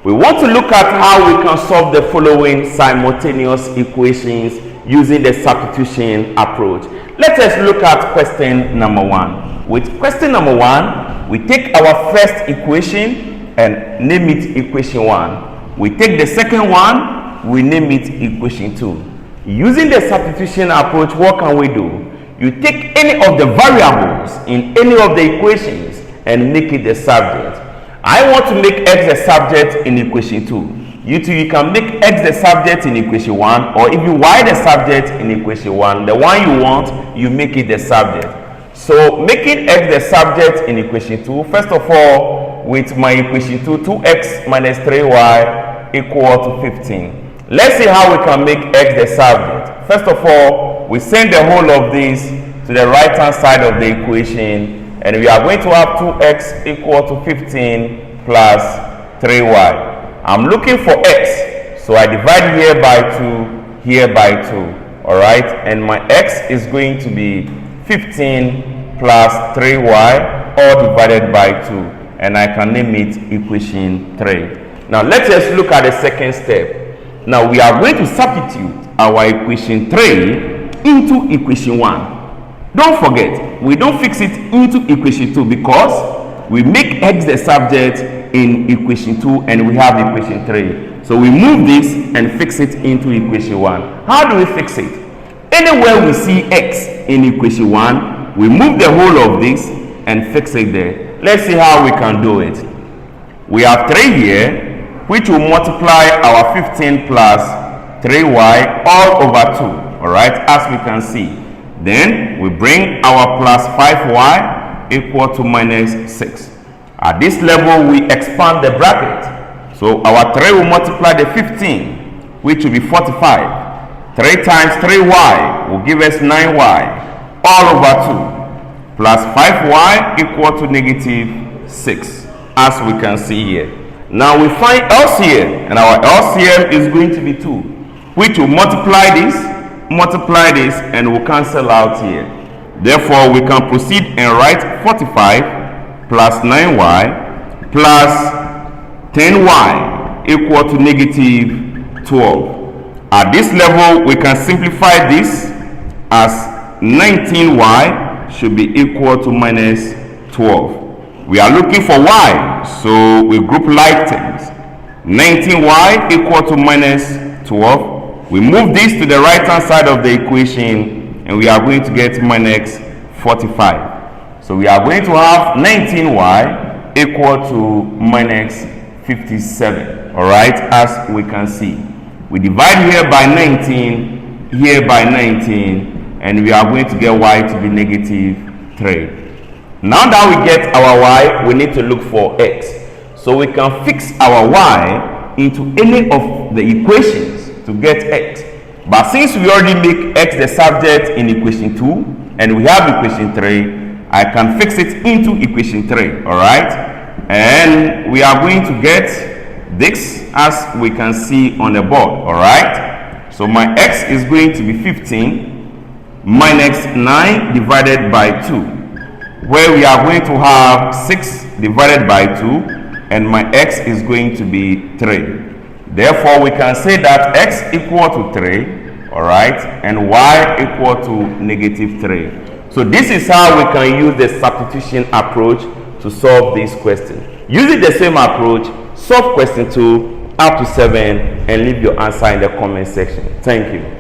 We want to look at how we can solve the following simultaneous equations using the substitution approach. Let us look at question number 1. With question number 1, we take our first equation and name it equation 1. We take the second one, we name it equation 2. Using the substitution approach, what can we do? You take any of the variables in any of the equations and make it the subject. I want to make x the subject in equation 2. You can make x the subject in equation 1, or if you y the subject in equation 1, the one you want, you make it the subject. So making x the subject in equation 2, first of all, with my equation 2, 2x minus 3y equal to 15. Let's see how we can make x the subject. First of all, we send the whole of this to the right hand side of the equation, and we are going to have 2x equal to 15 plus 3y. I'm looking for x, so I divide here by 2, here by 2. Alright, and my x is going to be 15 plus 3y, all divided by 2. And I can name it equation 3. Now let us look at the second step. Now we are going to substitute our equation 3 into equation 1. Don't forget, we don't fix it into equation 2 because we make x the subject in equation 2 and we have equation 3. So we move this and fix it into equation 1. How do we fix it? Anywhere we see x in equation 1, we move the whole of this and fix it there. Let's see how we can do it. We have 3 here, which will multiply our 15 plus 3y all over 2. Alright, as we can see. Then we bring our plus 5y equal to minus 6. At this level, we expand the bracket. So our 3 will multiply the 15, which will be 45. 3 times 3y will give us 9y all over 2. Plus 5y equal to negative 6, as we can see here. Now we find LCM, and our LCM is going to be 2, which will multiply this, and will cancel out here. Therefore, we can proceed and write 45 plus 9y plus 10y equal to negative 12. At this level, we can simplify this as 19y should be equal to minus 12. We are looking for y, so we group like terms. 19y equal to minus 12. We move this to the right hand side of the equation and we are going to get minus 45. So we are going to have 19y equal to minus 57. Alright, as we can see. We divide here by 19, here by 19, and we are going to get y to be negative 3. Now that we get our y, we need to look for x. So we can fix our y into any of the equations to get x. But since we already make x the subject in equation 2 and we have equation 3, I can fix it into equation 3. Alright, and we are going to get this as we can see on the board. Alright, so my x is going to be 15 minus 9 divided by 2, where we are going to have 6 divided by 2, and my x is going to be 3. Therefore, we can say that x equal to 3, alright, and y equal to negative 3. So this is how we can use the substitution approach to solve this question. Using the same approach, solve question 2 up to 7 and leave your answer in the comment section. Thank you.